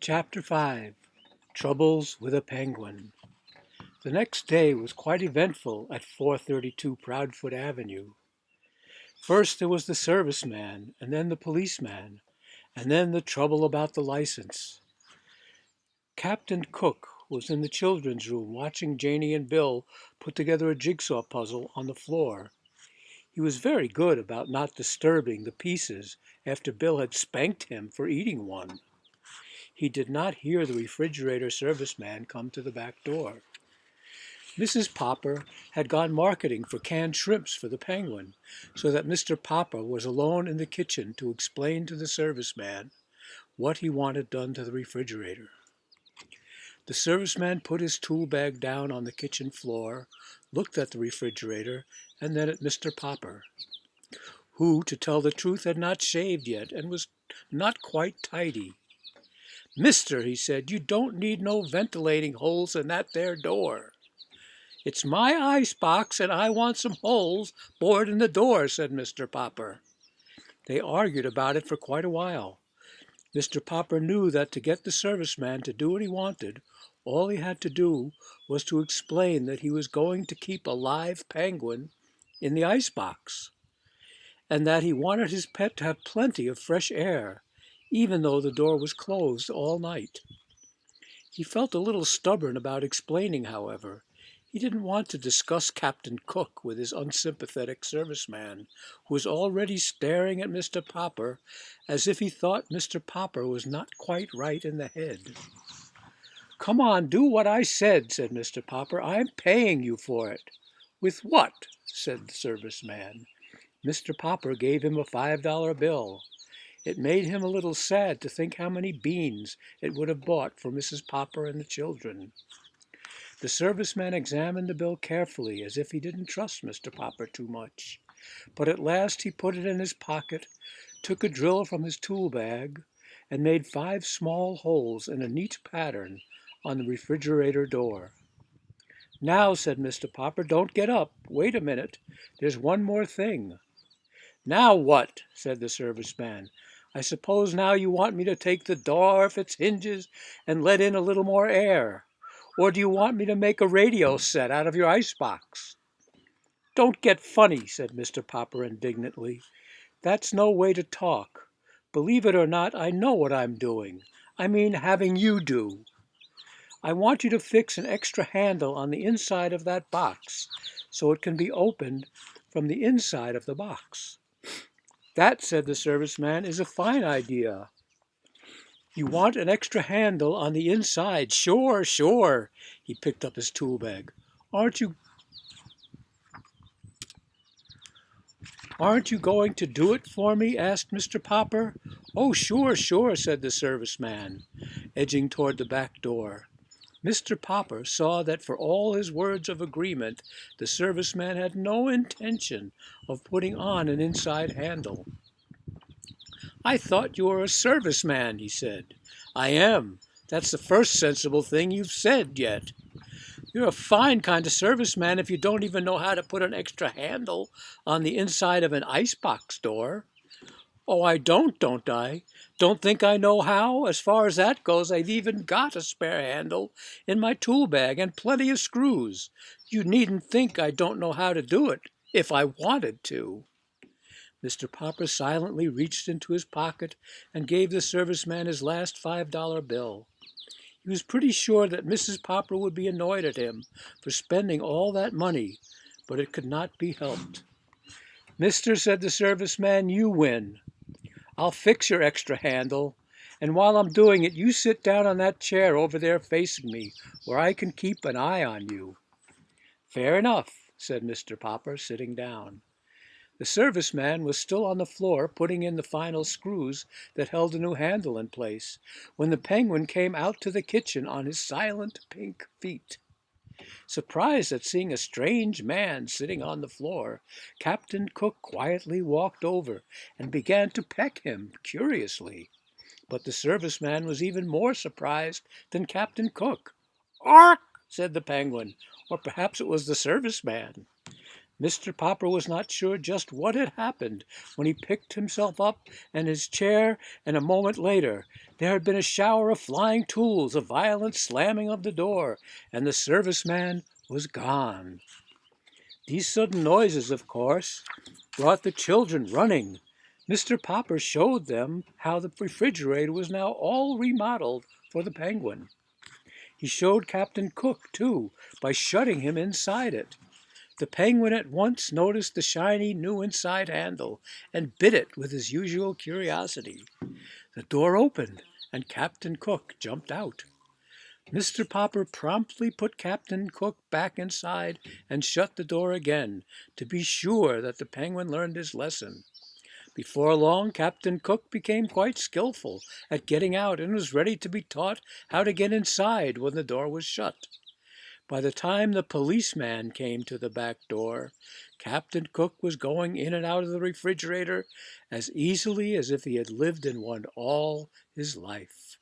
Chapter 5 Troubles with a Penguin. The next day was quite eventful at 432 Proudfoot Avenue. First there was the serviceman, and then the policeman, and then the trouble about the license. Captain Cook was in the children's room watching Janie and Bill put together a jigsaw puzzle on the floor. He was very good about not disturbing the pieces after Bill had spanked him for eating one. He did not hear the refrigerator serviceman come to the back door. Mrs. Popper had gone marketing for canned shrimps for the Penguin, so that Mr. Popper was alone in the kitchen to explain to the serviceman what he wanted done to the refrigerator. The serviceman put his tool bag down on the kitchen floor, looked at the refrigerator, and then at Mr. Popper, who, to tell the truth, had not shaved yet and was not quite tidy. "Mister," he said, "you don't need no ventilating holes in that there door." "It's my ice box, and I want some holes bored in the door," said Mr. Popper. They argued about it for quite a while. Mr. Popper knew that to get the serviceman to do what he wanted, all he had to do was to explain that he was going to keep a live penguin in the ice box, and that he wanted his pet to have plenty of fresh air, even though the door was closed all night. He felt a little stubborn about explaining, however. He didn't want to discuss Captain Cook with his unsympathetic serviceman, who was already staring at Mr. Popper as if he thought Mr. Popper was not quite right in the head. "Come on, do what I said," said Mr. Popper. "I'm paying you for it." "With what?" said the serviceman. Mr. Popper gave him a $5 bill. It made him a little sad to think how many beans it would have bought for Mrs. Popper and the children. The serviceman examined the bill carefully, as if he didn't trust Mr. Popper too much. But at last he put it in his pocket, took a drill from his tool bag, and made 5 small holes in a neat pattern on the refrigerator door. "Now," said Mr. Popper, "don't get up. Wait a minute. There's one more thing." "Now what?" said the serviceman. "I suppose now you want me to take the door off its hinges and let in a little more air. Or do you want me to make a radio set out of your icebox?" "Don't get funny," said Mr. Popper indignantly. "That's no way to talk. Believe it or not, I know what I'm doing. I mean having you do. I want you to fix an extra handle on the inside of that box so it can be opened from the inside of the box." "That," said the serviceman, "is a fine idea. You want an extra handle on the inside. Sure, sure." He picked up his tool bag. Aren't you going to do it for me?" asked Mr. Popper. "Oh, sure, sure," said the serviceman, edging toward the back door. Mr. Popper saw that for all his words of agreement, the serviceman had no intention of putting on an inside handle. "I thought you were a serviceman," he said. "I am. That's the first sensible thing you've said yet." "You're a fine kind of serviceman if you don't even know how to put an extra handle on the inside of an icebox door." "Oh, I don't I? Don't think I know how? As far as that goes, I've even got a spare handle in my tool bag and plenty of screws. You needn't think I don't know how to do it, if I wanted to." Mr. Popper silently reached into his pocket and gave the serviceman his last $5 bill. He was pretty sure that Mrs. Popper would be annoyed at him for spending all that money, but it could not be helped. "Mister," said the serviceman, "you win. I'll fix your extra handle, and while I'm doing it, you sit down on that chair over there facing me, where I can keep an eye on you." "Fair enough," said Mr. Popper, sitting down. The serviceman was still on the floor putting in the final screws that held the new handle in place, when the Penguin came out to the kitchen on his silent pink feet. Surprised at seeing a strange man sitting on the floor, Captain Cook quietly walked over and began to peck him curiously. But the serviceman was even more surprised than Captain Cook. "Ark!" said the Penguin, or perhaps it was the serviceman. Mr. Popper was not sure just what had happened when he picked himself up and his chair, and a moment later there had been a shower of flying tools, a violent slamming of the door, and the service man was gone. These sudden noises, of course, brought the children running. Mr. Popper showed them how the refrigerator was now all remodeled for the penguin. He showed Captain Cook, too, by shutting him inside it. The penguin at once noticed the shiny new inside handle and bit it with his usual curiosity. The door opened and Captain Cook jumped out. Mr. Popper promptly put Captain Cook back inside and shut the door again to be sure that the penguin learned his lesson. Before long, Captain Cook became quite skillful at getting out and was ready to be taught how to get inside when the door was shut. By the time the policeman came to the back door, Captain Cook was going in and out of the refrigerator as easily as if he had lived in one all his life.